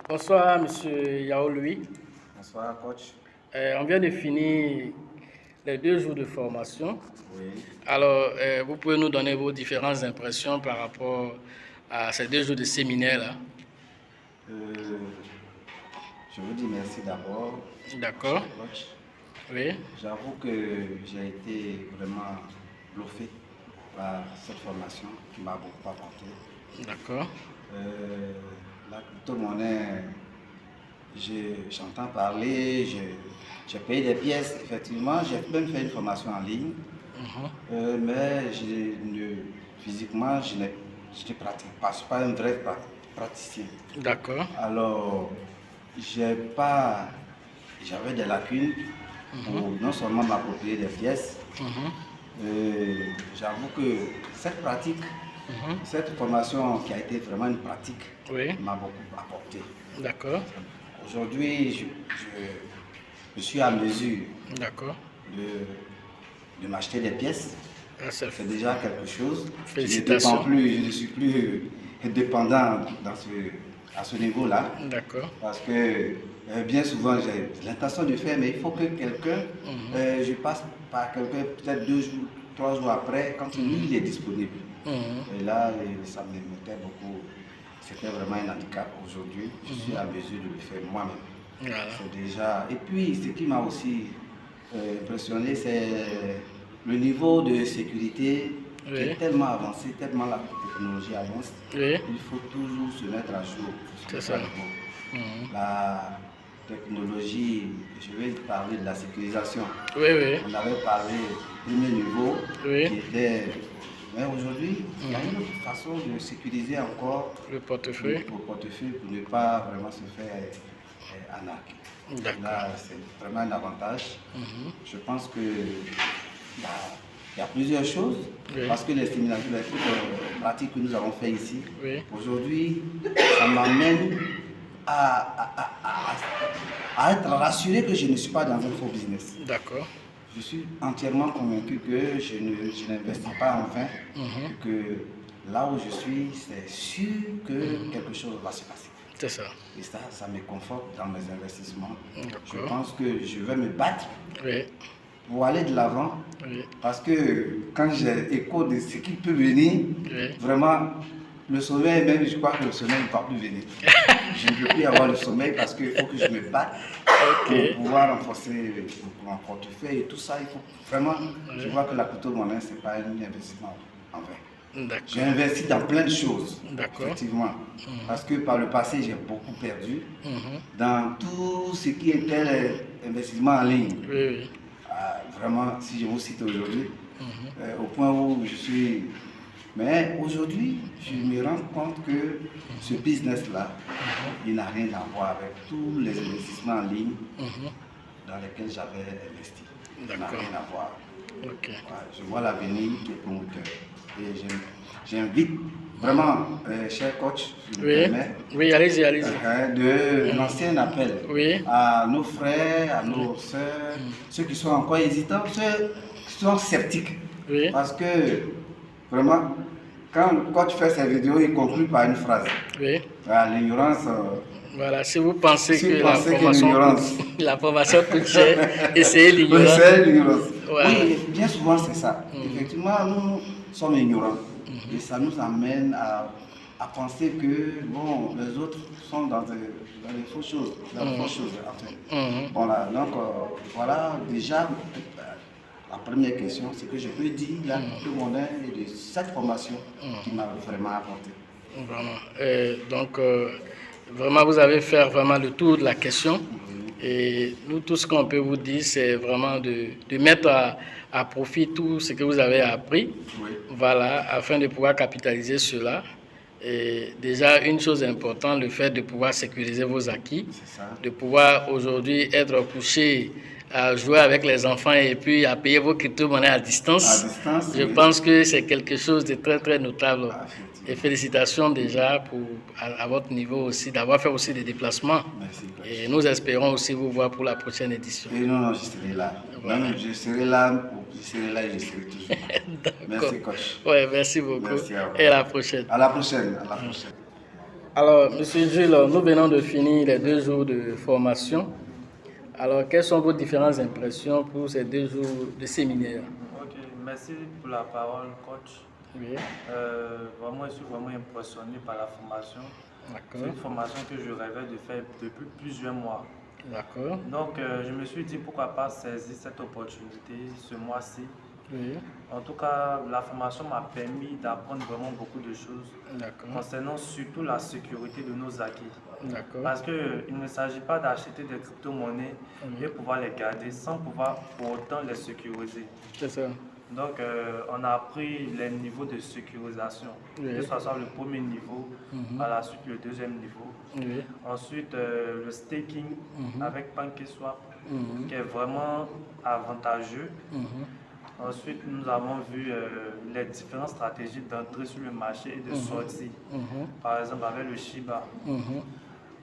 Bonsoir, Monsieur Yao Louis. Bonsoir, coach. On vient de finir les 2 jours de formation. Oui. Alors, vous pouvez nous donner vos différentes impressions par rapport à ces 2 jours de séminaire-là? Je vous dis merci d'abord. D'accord. Coach. Oui. J'avoue que j'ai été vraiment bluffé par cette formation qui m'a beaucoup apporté. D'accord. La crypto-monnaie, j'entends parler, j'ai payé des pièces, effectivement, j'ai même fait une formation en ligne, mais physiquement, je ne pratique pas, je ne suis pas un vrai praticien. D'accord. Alors, j'avais des lacunes pour non seulement m'approprier des pièces, j'avoue que cette pratique, cette formation qui a été vraiment une pratique, m'a beaucoup apporté. D'accord. Aujourd'hui, je suis à mesure de m'acheter des pièces. C'est déjà quelque chose. Félicitations. Je ne suis plus dépendant à ce niveau-là. D'accord. Parce que bien souvent, j'ai l'intention de faire, mais il faut que quelqu'un, je passe par quelqu'un peut-être 2 jours, 3 jours après, quand lui, il est disponible. Et là, ça me mettait beaucoup. C'était vraiment un handicap. Aujourd'hui, je suis à mesure de le faire moi-même. Voilà. C'est déjà. Et puis, ce qui m'a aussi impressionné, c'est le niveau de sécurité qui est tellement avancé, tellement la technologie avance. Il faut toujours se mettre à jour. C'est ça. La technologie, je vais parler de la sécurisation. On avait parlé du premier niveau qui était. Mais aujourd'hui, il y a une autre façon de sécuriser encore le portefeuille pour ne pas vraiment se faire arnaquer. Là, c'est vraiment un avantage. Je pense que il y a plusieurs choses, parce que les stimulateurs, les trucs pratiques que nous avons fait ici, aujourd'hui, ça m'amène à être rassuré que je ne suis pas dans un faux business. D'accord. Je suis entièrement convaincu que je n'investis pas en vain, que là où je suis, c'est sûr que quelque chose va se passer. C'est ça. Et ça me conforte dans mes investissements. Je pense que je vais me battre pour aller de l'avant, parce que quand j'ai écho de ce qui peut venir, vraiment, le sommeil, même je crois que le sommeil ne va plus venir. Je ne veux plus avoir le sommeil parce qu'il faut que je me batte pour pouvoir renforcer mon portefeuille et tout ça. Il faut vraiment, je vois que la crypto-monnaie, ce n'est pas un investissement en vain. J'ai investi dans plein de choses, effectivement, parce que par le passé, j'ai beaucoup perdu dans tout ce qui était investissement en ligne. Vraiment, si je vous cite aujourd'hui, au point où je suis. Mais aujourd'hui, je me rends compte que ce business-là, il n'a rien à voir avec tous les investissements en ligne dans lesquels j'avais investi. Il n'a rien à voir. Je vois l'avenir qui est promoteur. Et j'invite vraiment, cher coach, si vous permettez, allez-y. De lancer un appel à nos frères, à nos sœurs, ceux qui sont encore hésitants, ceux qui sont sceptiques. Parce que vraiment, quand le coach fait ses vidéos, il conclut par une phrase. L'ignorance. Voilà, si vous pensez que la formation coûte cher, essayez l'ignorance. Oui, bien souvent c'est ça. Effectivement, nous sommes ignorants. Et ça nous amène à penser que bon, les autres sont dans les fausses choses. Voilà, donc voilà, déjà, la première question, c'est que je peux dire la crypto-monnaie et de cette formation qui m'a vraiment apporté. Vraiment. Donc, vraiment, vous avez fait vraiment le tour de la question. Et nous, tout ce qu'on peut vous dire, c'est vraiment de mettre à profit tout ce que vous avez appris, voilà, afin de pouvoir capitaliser cela. Et déjà, une chose importante, le fait de pouvoir sécuriser vos acquis, de pouvoir aujourd'hui être couché à jouer avec les enfants et puis à payer vos crypto-monnaies à distance. Je pense que c'est quelque chose de très, très notable. Et félicitations déjà à votre niveau aussi, d'avoir fait aussi des déplacements. Merci, et nous espérons aussi vous voir pour la prochaine édition. Et non, je serai là. Voilà. Je serai là et je serai toujours là. Merci, coach. Merci beaucoup. Merci à vous. Et à la prochaine. À la prochaine. Alors, Monsieur Jules, nous venons de finir les 2 jours de formation. Alors, quelles sont vos différentes impressions pour ces 2 jours de séminaire? Ok, merci pour la parole, coach. Oui. Vraiment, je suis vraiment impressionné par la formation. C'est une formation que je rêvais de faire depuis plusieurs mois. D'accord. Donc, je me suis dit pourquoi pas saisir cette opportunité ce mois-ci. Oui. En tout cas, la formation m'a permis d'apprendre vraiment beaucoup de choses concernant surtout la sécurité de nos acquis. Parce qu'il ne s'agit pas d'acheter des crypto-monnaies et pouvoir les garder sans pouvoir pour autant les sécuriser. C'est ça. Donc, on a appris les niveaux de sécurisation, que ce soit le premier niveau, par la suite le deuxième niveau. Ensuite, le staking avec PancakeSwap, qui est vraiment avantageux. Ensuite, nous avons vu les différentes stratégies d'entrée sur le marché et de sortie. Par exemple, avec le Shiba.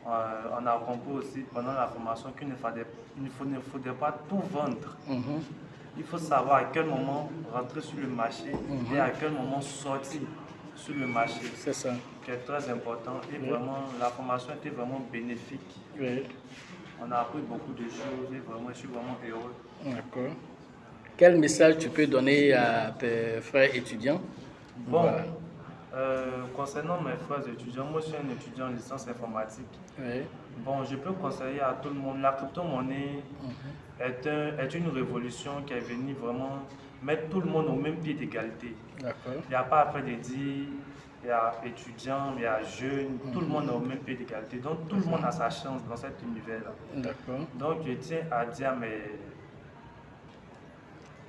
On a compris aussi pendant la formation qu'il ne faudrait pas tout vendre. Il faut savoir à quel moment rentrer sur le marché et à quel moment sortir sur le marché. C'est ça. Qui est très important. Et vraiment, la formation était vraiment bénéfique. On a appris beaucoup de choses et vraiment, je suis vraiment heureux. D'accord. Quel message tu peux donner à tes frères étudiants? Bon, concernant mes frères étudiants, moi je suis un étudiant en licence informatique. Bon, je peux conseiller à tout le monde, la crypto-monnaie est une révolution qui est venue vraiment mettre tout le monde au même pied d'égalité. Il n'y a pas à faire de dire, il y a étudiants, il y a jeunes, tout le monde est au même pied d'égalité. Donc tout le monde a sa chance dans cet univers-là. Donc je tiens à dire à mes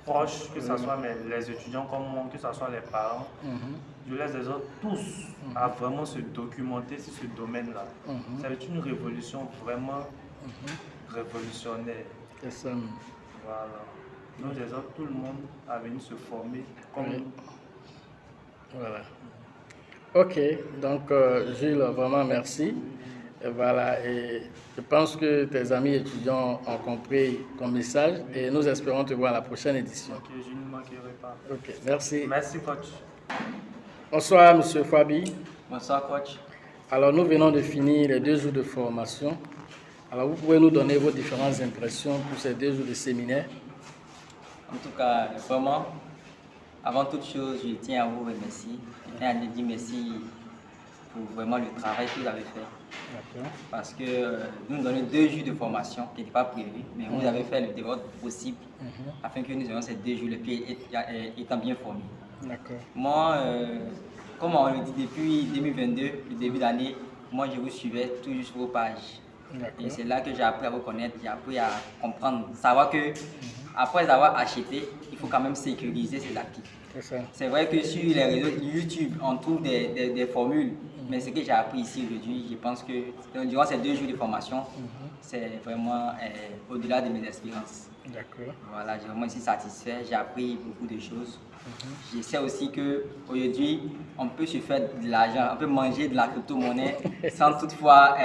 proches, que ce soit les étudiants comme moi, que ce soit les parents, je les exhorte tous à vraiment se documenter sur ce domaine-là. C'est une révolution vraiment révolutionnaire. C'est ça. Voilà. Donc j'exhorte tout le monde à venir se former comme nous. Voilà. Ok, donc Gilles, vraiment merci. Et voilà, et je pense que tes amis étudiants ont compris ton message et nous espérons te voir à la prochaine édition. Ok, je ne manquerai pas. Ok, merci. Merci, coach. Bonsoir, monsieur Fabi. Bonsoir, coach. Alors, nous venons de finir les 2 jours de formation. Alors, vous pouvez nous donner vos différentes impressions pour ces 2 jours de séminaire? En tout cas, vraiment, avant toute chose, je tiens à vous remercier. Je tiens à dire merci pour vraiment le travail que vous avez fait. Parce que vous nous donnez 2 jours de formation qui n'était pas prévu, mais vous avez fait le développement possible afin que nous ayons ces 2 jours, les pieds étant bien formés. Moi, comme on le dit depuis 2022, le début d'année, moi je vous suivais toujours sur vos pages. Et c'est là que j'ai appris à vous connaître, j'ai appris à comprendre, savoir que après avoir acheté, il faut quand même sécuriser ses actifs. C'est vrai que sur les réseaux YouTube, on trouve des formules, mais ce que j'ai appris ici aujourd'hui, je pense que durant ces 2 jours de formation, c'est vraiment au-delà de mes espérances. Voilà, j'ai vraiment été satisfait, j'ai appris beaucoup de choses. Je sais aussi qu'aujourd'hui, on peut se faire de l'argent, on peut manger de la crypto-monnaie sans toutefois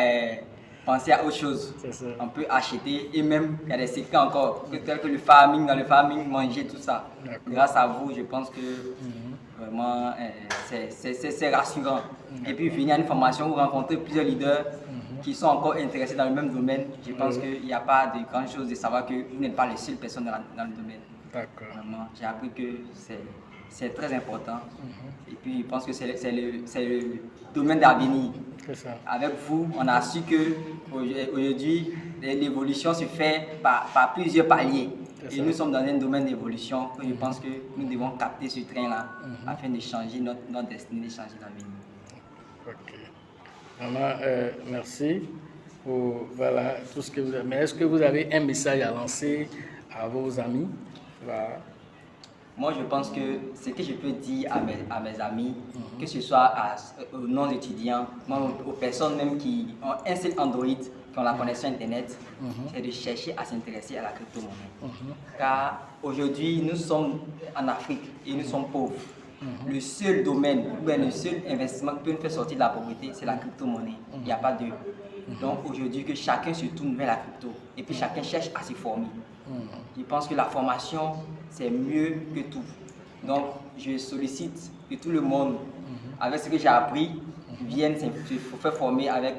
penser à autre chose. On peut acheter et même il y a des secrets encore, tels que le farming, dans le farming, manger tout ça. Grâce à vous, je pense que vraiment c'est rassurant. Et puis venir à une formation où rencontrer plusieurs leaders qui sont encore intéressés dans le même domaine, je pense qu'il n'y a pas de grande chose de savoir que vous n'êtes pas les seules personnes dans le domaine. Vraiment, j'ai appris que c'est très important. Et puis je pense que c'est le domaine d'avenir. Avec vous, on a su que aujourd'hui, l'évolution se fait par plusieurs paliers. Et nous sommes dans un domaine d'évolution que je pense que nous devons capter ce train-là afin de changer notre destinée, de changer l'avenir. Vraiment, merci pour voilà, tout ce que vous avez. Mais est-ce que vous avez un message à lancer à vos amis? Moi, je pense que ce que je peux dire à mes amis, que ce soit aux non-étudiants, aux personnes même qui ont un seul Android, qui ont la connexion Internet, c'est de chercher à s'intéresser à la crypto-monnaie. Car aujourd'hui, nous sommes en Afrique et nous sommes pauvres. Le seul domaine, le seul investissement qui peut nous faire sortir de la pauvreté, c'est la crypto-monnaie. Il n'y a pas de... Donc aujourd'hui, que chacun se tourne vers la crypto et puis chacun cherche à se former. Je pense que la formation, c'est mieux que tout. Donc, je sollicite que tout le monde, avec ce que j'ai appris, viennent se faire former avec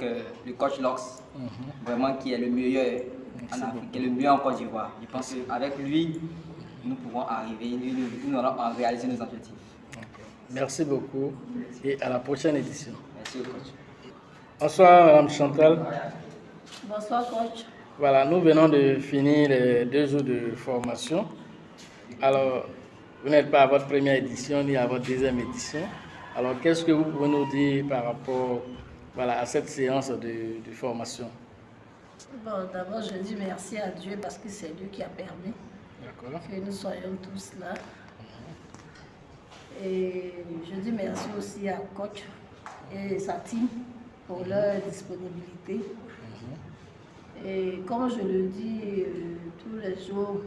le coach Lox, vraiment qui est le meilleur en Afrique, qui est le meilleur en Côte d'Ivoire. Je pense qu'avec lui, nous pouvons arriver, nous allons réaliser nos objectifs. Merci beaucoup et à la prochaine édition. Merci coach. Bonsoir Madame Chantal. Bonsoir coach. Voilà, nous venons de finir les 2 jours de formation. Alors, vous n'êtes pas à votre première édition ni à votre deuxième édition. Alors, qu'est-ce que vous pouvez nous dire par rapport à cette séance de formation? Bon, d'abord, je dis merci à Dieu parce que c'est lui qui a permis que nous soyons tous là. Et je dis merci aussi à coach et sa team pour leur disponibilité. Et comme je le dis tous les jours,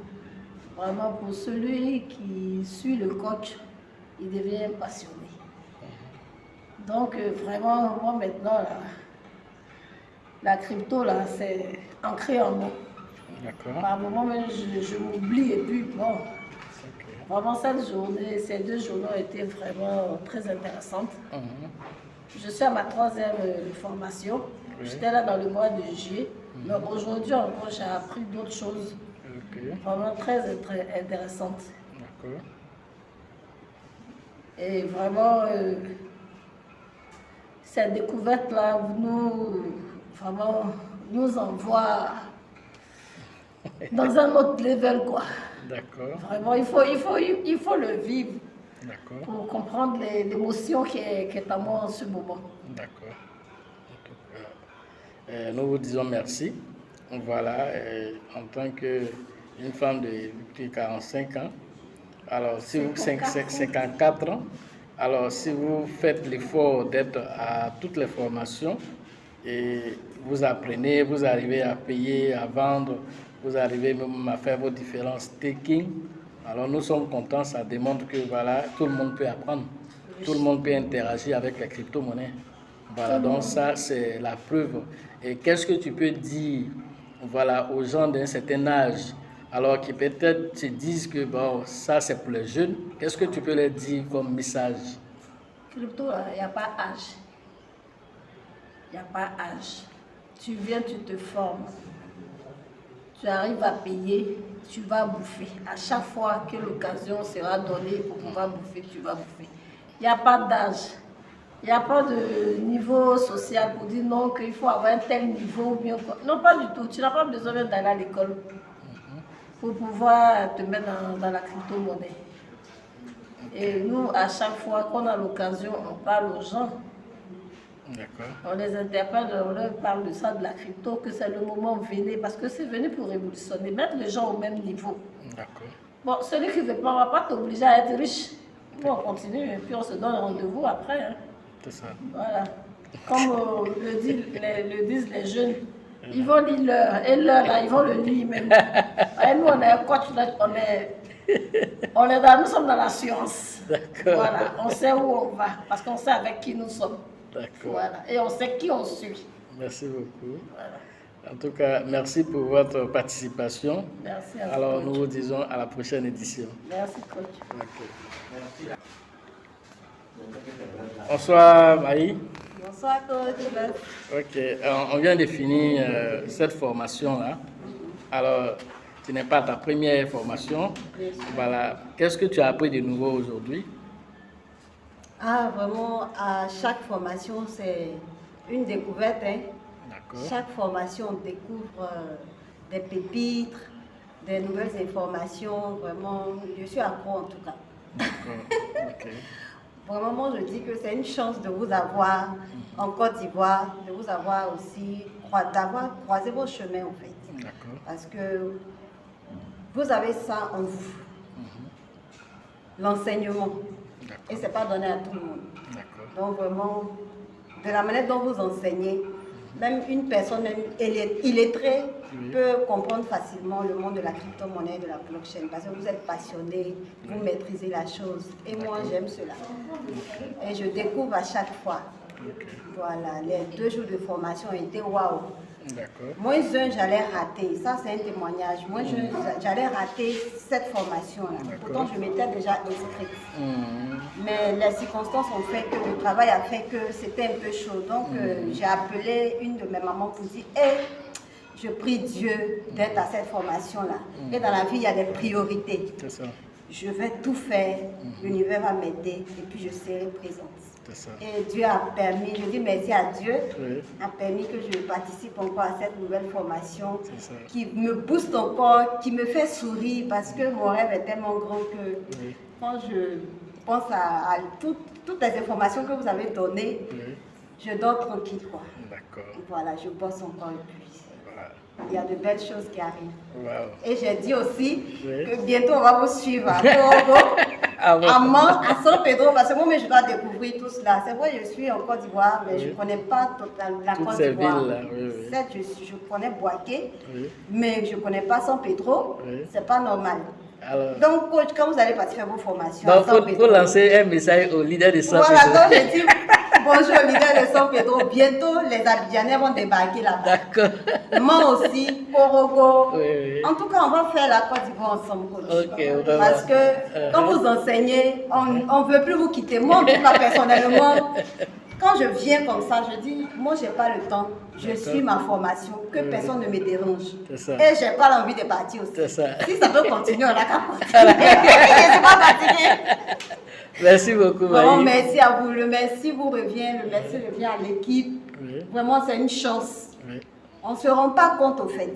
vraiment pour celui qui suit le coach, il devient passionné. Donc vraiment, moi maintenant, la crypto, là, c'est ancré en moi. Par moment même, je m'oublie et puis bon. Vraiment, ces 2 journées ont été vraiment très intéressantes. Je suis à ma 3e formation. J'étais là dans le mois de juillet. Mais aujourd'hui encore, j'ai appris d'autres choses vraiment très intéressantes. Et vraiment, cette découverte-là nous envoie dans un autre level, quoi. Vraiment, il faut le vivre pour comprendre l'émotion qui est en moi en ce moment. Nous vous disons merci. Voilà, en tant qu'une femme de 45 ans, alors si vous 54 ans, alors si vous faites l'effort d'être à toutes les formations et vous apprenez, vous arrivez à payer, à vendre, vous arrivez même à faire vos différents staking, alors nous sommes contents, ça démontre que voilà, tout le monde peut apprendre, tout le monde peut interagir avec les crypto-monnaies. Voilà, donc ça c'est la preuve. Et qu'est-ce que tu peux dire aux gens d'un certain âge, alors qui peut-être se disent que bon, ça c'est pour les jeunes, qu'est-ce que tu peux leur dire comme message? Crypto, il n'y a pas âge. Il n'y a pas âge. Tu viens, tu te formes. Tu arrives à payer, tu vas bouffer. À chaque fois que l'occasion sera donnée pour pouvoir bouffer, tu vas bouffer. Il n'y a pas d'âge. Il n'y a pas de niveau social pour dire non, qu'il faut avoir un tel niveau. Non, pas du tout. Tu n'as pas besoin même d'aller à l'école pour pouvoir te mettre dans la crypto-monnaie. Et nous, à chaque fois qu'on a l'occasion, on parle aux gens. On les interpelle, on leur parle de ça, de la crypto, que c'est le moment venu, parce que c'est venu pour révolutionner, mettre les gens au même niveau. Bon, celui qui ne veut pas, on ne va pas t'obliger à être riche. Nous, on continue et puis on se donne rendez-vous après. Hein. C'est ça. Voilà. Comme le disent les jeunes, ils vont lire l'heure, et l'heure, là, ils vont le lire même. Et nous, on est un coach, nous sommes dans la science. Voilà, on sait où on va, parce qu'on sait avec qui nous sommes. Voilà. Et on sait qui on suit. Merci beaucoup. Voilà. En tout cas, merci pour votre participation. Merci à vous. Alors, nous vous disons à la prochaine édition. Merci, coach. Merci. Bonsoir, Maï. Bonsoir, coach. Ok, on vient de finir cette formation-là. Alors, tu n'es pas ta première formation. Voilà. Qu'est-ce que tu as appris de nouveau aujourd'hui? Ah, vraiment, à chaque formation, c'est une découverte. Hein. Chaque formation, on découvre des pépites, des nouvelles informations. Vraiment, je suis accro en tout cas. D'accord. Vraiment, moi, je dis que c'est une chance de vous avoir en Côte d'Ivoire, de vous avoir aussi, d'avoir croisé vos chemins en fait. Parce que vous avez ça en vous. L'enseignement. Et ce n'est pas donné à tout le monde. Donc vraiment, de la manière dont vous enseignez, même une personne illettrée peut comprendre facilement le monde de la crypto-monnaie, de la blockchain, parce que vous êtes passionné, vous maîtrisez la chose. Et moi, j'aime cela. Et je découvre à chaque fois. Voilà, les 2 jours de formation ont été waouh. Moi, j'allais rater. Ça, c'est un témoignage. Moi, j'allais rater cette formation-là. Pourtant, je m'étais déjà inscrite. Mais les circonstances ont fait que le travail a fait que c'était un peu chaud. Donc, j'ai appelé une de mes mamans pour dire hey, je prie Dieu d'être à cette formation-là. Et dans la vie, il y a des priorités. C'est ça. Je vais tout faire. L'univers va m'aider et puis je serai présente. Et Dieu a permis, je dis merci à Dieu, a permis que je participe encore à cette nouvelle formation qui me booste encore, qui me fait sourire parce que mon rêve est tellement grand que quand je pense à toutes les informations que vous avez données, je dors tranquille. Voilà, je bosse encore et puis il y a de belles choses qui arrivent. Et j'ai dit aussi que bientôt on va vous suivre à Togo, à San Pedro, parce que moi je dois découvrir tout cela. C'est vrai, je suis en Côte d'Ivoire, mais je ne connais pas la Côte d'Ivoire. Je connais Boaké, mais je ne connais pas San Pedro, c'est pas normal. Alors, donc, coach, quand vous allez partir faire vos formations, il faut lancer un message aux leaders de San Pedro. Voilà, donc je dis bonjour aux leaders de San Pedro. Bientôt, les Abidjanais vont débarquer là-bas. D'accord. Moi aussi, Korogo. En tout cas, on va faire la Côte d'Ivoire ensemble, coach. Parce que quand vous enseignez, on ne veut plus vous quitter. Moi, en tout cas, personnellement, quand je viens comme ça, je dis, moi, je n'ai pas le temps. Je suis ma formation, que personne ne me dérange. Et je n'ai pas l'envie de partir aussi. Si ça peut continuer, on n'a qu'à continuer. Je ne suis pas fatiguée. Merci beaucoup, Maï. Bon, merci à vous. Le merci vous revient. Le merci revient à l'équipe. Vraiment, c'est une chance. On ne se rend pas compte, au fait.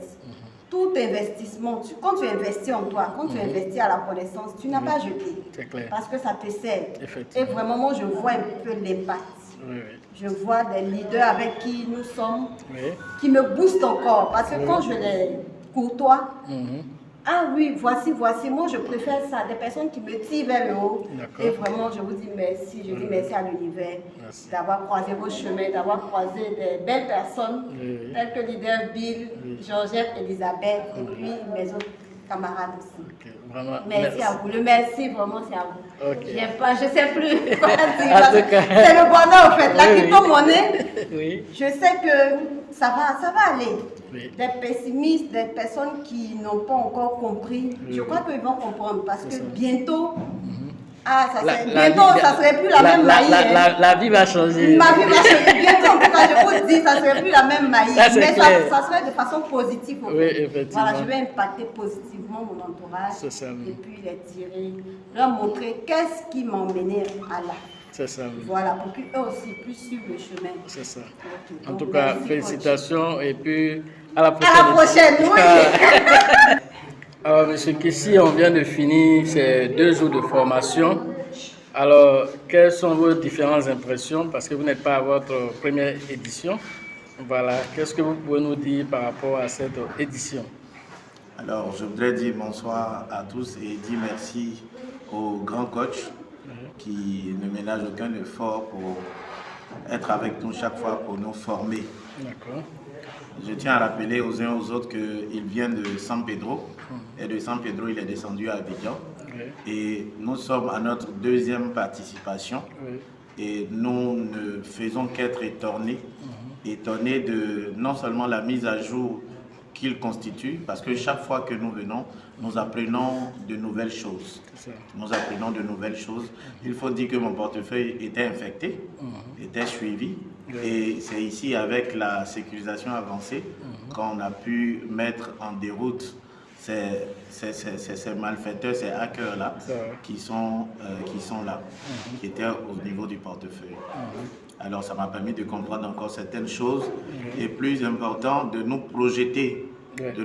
Tout investissement, quand tu investis en toi, quand tu investis à la connaissance, tu n'as pas jeté. C'est clair. Parce que ça te sert. Et vraiment, moi, je vois un peu l'impact. Je vois des leaders avec qui nous sommes, qui me boostent encore. Parce que quand je les courtois, ah oui, voici, moi je préfère ça, des personnes qui me tirent vers le haut. Et vraiment, je vous dis merci, je dis merci à l'univers d'avoir croisé vos chemins, d'avoir croisé des belles personnes, telles que leader Bill, Georgette, Elisabeth, et puis mes autres camarades aussi. Merci à vous. Le merci, vraiment, c'est à vous. Je ne sais plus quoi dire. C'est le bonheur, en fait. La crypto-monnaie, je sais que ça va aller. Des pessimistes, des personnes qui n'ont pas encore compris, je crois qu'ils vont comprendre parce que bientôt, bientôt, ça ne serait plus la même maïs. La vie va changer. Ma vie va changer. Bientôt, en tout cas, je vous dis, ça ne serait plus la même maïs. Mais ça serait de façon positive. Voilà, je vais impacter positivement mon entourage. Et puis les tirer, leur montrer qu'est-ce qui m'a emmené à là. C'est ça. Voilà, pour qu'eux aussi puissent suivre le chemin. C'est ça. En tout cas, félicitations et puis à la prochaine. À la prochaine, oui. Alors, monsieur Kessi, on vient de finir ces 2 jours de formation. Alors, quelles sont vos différentes impressions? Parce que vous n'êtes pas à votre première édition. Voilà, qu'est-ce que vous pouvez nous dire par rapport à cette édition? Alors, je voudrais dire bonsoir à tous et dire merci au grand coach qui ne ménage aucun effort pour être avec nous chaque fois pour nous former. D'accord. Je tiens à rappeler aux uns aux autres qu'il vient de San Pedro et de San Pedro il est descendu à Abidjan et nous sommes à notre 2e participation et nous ne faisons qu'être étonnés de non seulement la mise à jour qu'il constitue, parce que chaque fois que nous venons, nous apprenons de nouvelles choses. Nous apprenons de nouvelles choses. Il faut dire que mon portefeuille était infecté, était suivi, et c'est ici avec la sécurisation avancée qu'on a pu mettre en déroute ces malfaiteurs, ces hackers-là, qui sont là, qui étaient au niveau du portefeuille. Alors ça m'a permis de comprendre encore certaines choses et plus important de nous projeter. Je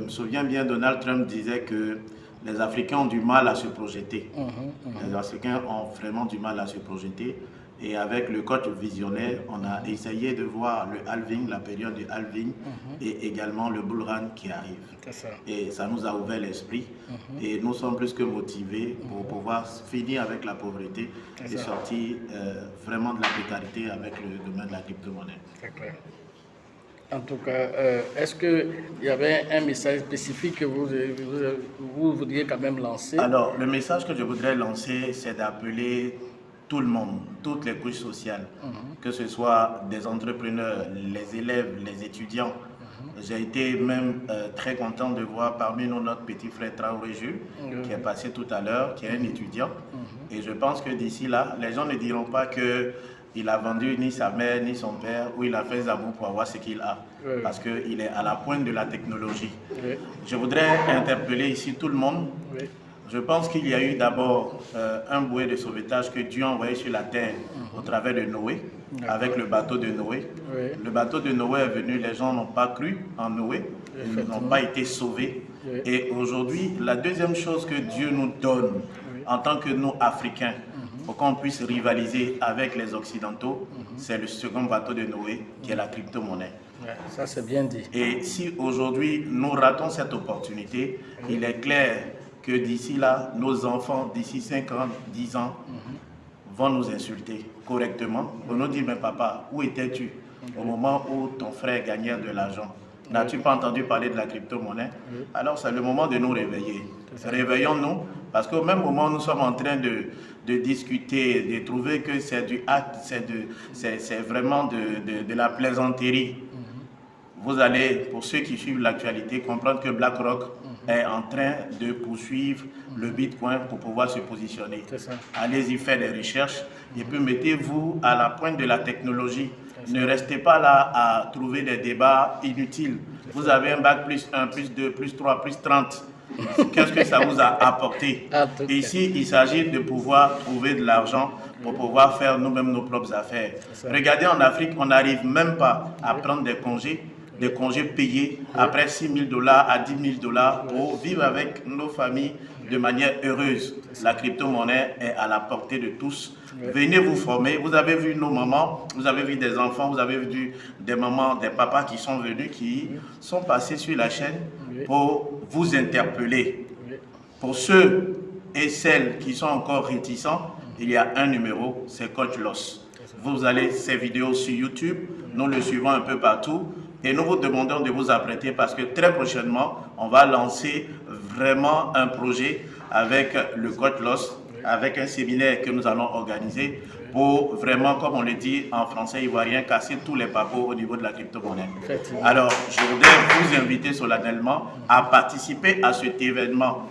me souviens bien, Donald Trump disait que les Africains ont du mal à se projeter. Les Africains ont vraiment du mal à se projeter. Et avec le coach visionnaire, on a essayé de voir le halving, la période du halving, et également le bull run qui arrive. Et ça nous a ouvert l'esprit. Et nous sommes plus que motivés pour pouvoir finir avec la pauvreté et sortir vraiment de la précarité avec le domaine de la crypto-monnaie. En tout cas, est-ce qu'il y avait un message spécifique que vous voudriez quand même lancer? Alors, le message que je voudrais lancer, c'est d'appeler tout le monde, toutes les couches sociales, que ce soit des entrepreneurs, les élèves, les étudiants. J'ai été même très content de voir parmi nous notre petit frère Traoré Jules, qui est passé tout à l'heure, qui est un étudiant. Et je pense que d'ici là, les gens ne diront pas qu'il a vendu ni sa mère ni son père, ou il a fait zabou pour avoir ce qu'il a, parce qu'il est à la pointe de la technologie. Je voudrais interpeller ici tout le monde. Je pense qu'il y a eu d'abord un bouée de sauvetage que Dieu a envoyé sur la terre au travers de Noé, avec le bateau de Noé. Le bateau de Noé est venu, les gens n'ont pas cru en Noé, ils n'ont pas été sauvés. Et aujourd'hui, la deuxième chose que Dieu nous donne en tant que nous, Africains, pour qu'on puisse rivaliser avec les Occidentaux, c'est le second bateau de Noé, qui est la crypto-monnaie. Ça, c'est bien dit. Et si aujourd'hui, nous ratons cette opportunité, il est clair que d'ici là, nos enfants, d'ici 5 ans, 10 ans, vont nous insulter correctement, vont nous dire, mais papa, où étais-tu au moment où ton frère gagnait de l'argent? N'as-tu pas entendu parler de la crypto-monnaie? Alors c'est le moment de nous réveiller. Réveillons-nous, parce qu'au même moment où nous sommes en train de discuter, de trouver que c'est du acte, c'est vraiment de la plaisanterie. Vous allez, pour ceux qui suivent l'actualité, comprendre que BlackRock est en train de poursuivre le Bitcoin pour pouvoir se positionner. Allez-y faire des recherches et puis mettez-vous à la pointe de la technologie. Ne restez pas là à trouver des débats inutiles. Vous avez un bac plus 1, plus 2, plus 3, plus 30. Qu'est-ce que ça vous a apporté? Ici, il s'agit de pouvoir trouver de l'argent pour pouvoir faire nous-mêmes nos propres affaires. Regardez, en Afrique, on n'arrive même pas à prendre des congés payés après $6 000 à $10 000 pour vivre avec nos familles de manière heureuse. La crypto-monnaie est à la portée de tous. Venez vous former. Vous avez vu nos mamans, vous avez vu des enfants, vous avez vu des mamans, des papas qui sont venus, qui sont passés sur la chaîne pour vous interpeller. Pour ceux et celles qui sont encore réticents, il y a un numéro, c'est Coach Loss. Vous allez ces vidéos sur YouTube, nous le suivons un peu partout. Et nous vous demandons de vous apprêter parce que très prochainement, on va lancer vraiment un projet avec le Coach Loss, avec un séminaire que nous allons organiser pour vraiment, comme on le dit en français ivoirien, casser tous les papeaux au niveau de la crypto-monnaie. Alors, je voudrais vous inviter solennellement à participer à cet événement.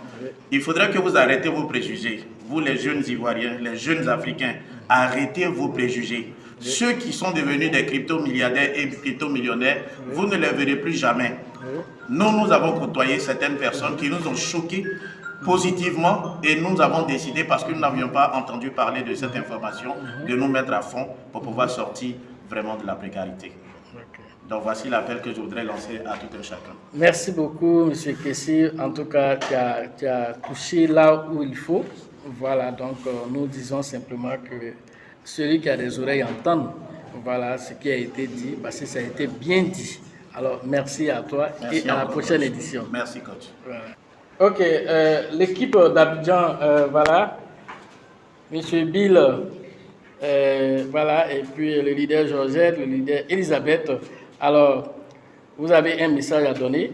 Il faudrait que vous arrêtez vos préjugés. Vous, les jeunes Ivoiriens, les jeunes Africains, arrêtez vos préjugés. Ceux qui sont devenus des crypto-milliardaires et crypto-millionnaires, vous ne les verrez plus jamais. Nous avons côtoyé certaines personnes qui nous ont choqués positivement et nous avons décidé, parce que nous n'avions pas entendu parler de cette information, de nous mettre à fond pour pouvoir sortir vraiment de la précarité. Donc voici l'appel que je voudrais lancer à tout un chacun. Merci beaucoup, M. Kessi. En tout cas, tu as touché là où il faut. Voilà, donc nous disons simplement que celui qui a des oreilles entend. Voilà ce qui a été dit, parce que ça a été bien dit. Alors, merci à toi et à la prochaine édition. Merci, coach. Voilà. Ok, l'équipe d'Abidjan, voilà. Monsieur Bill, voilà, et puis le leader Georgette, le leader Elisabeth. Alors, vous avez un message à donner.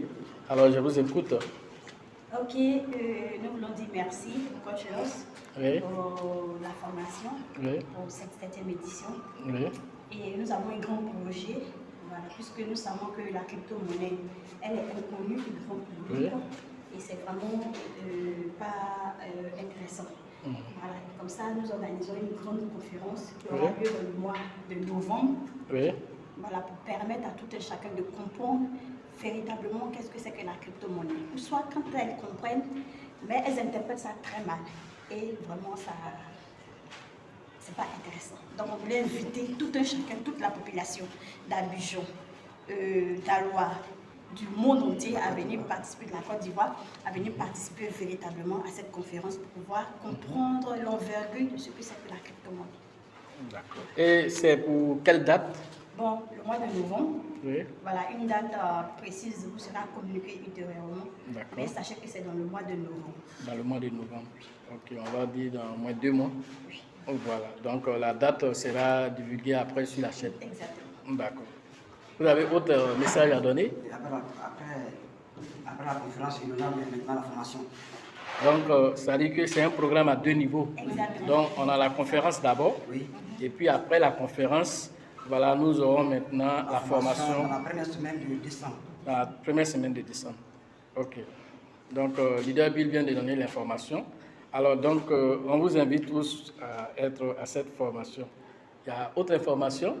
Alors, je vous écoute. Ok, nous voulons dire merci au coach Loss pour la formation, pour cette 7e édition. Et nous avons un grand projet, voilà, puisque nous savons que la crypto-monnaie, elle est inconnue du grand public. Et c'est vraiment pas intéressant. Voilà. Comme ça, nous organisons une grande conférence qui aura lieu dans le mois de novembre. Voilà, pour permettre à tout un chacun de comprendre véritablement qu'est-ce que c'est que la crypto-monnaie. Ou soit quand elles comprennent, mais elles interprètent ça très mal. Et vraiment, ça, c'est pas intéressant. Donc, on voulait inviter tout un chacun, toute la population d'Abidjan, d'Aloa, du monde entier à venir participer, de la Côte d'Ivoire, à venir participer véritablement à cette conférence pour pouvoir comprendre l'envergure de ce que c'est que la crypto-monnaie. D'accord. Et c'est pour quelle date? Bon, le mois de novembre. Voilà, une date précise vous sera communiquée ultérieurement. Mais sachez que c'est dans le mois de novembre. Dans le mois de novembre. Ok, on va dire dans au moins 2 mois. Voilà, donc la date sera divulguée après sur la chaîne. Exactement. D'accord. Vous avez autre message à donner? Après la conférence, il y aura maintenant la formation. Donc, ça dit que c'est un programme à 2 niveaux. Exactement. Donc, on a la conférence d'abord. Oui. Et puis, après la conférence, voilà, nous aurons maintenant la formation. Dans la première semaine de décembre. Dans la première semaine de décembre. OK. Donc, Leader Bill vient de donner l'information. Alors, donc, on vous invite tous à être à cette formation. Il y a autre information.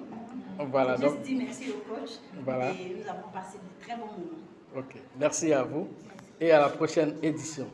Voilà, donc. Je dis merci au coach. Voilà. Et nous avons passé de très bons moments. OK. Merci à vous et à la prochaine édition.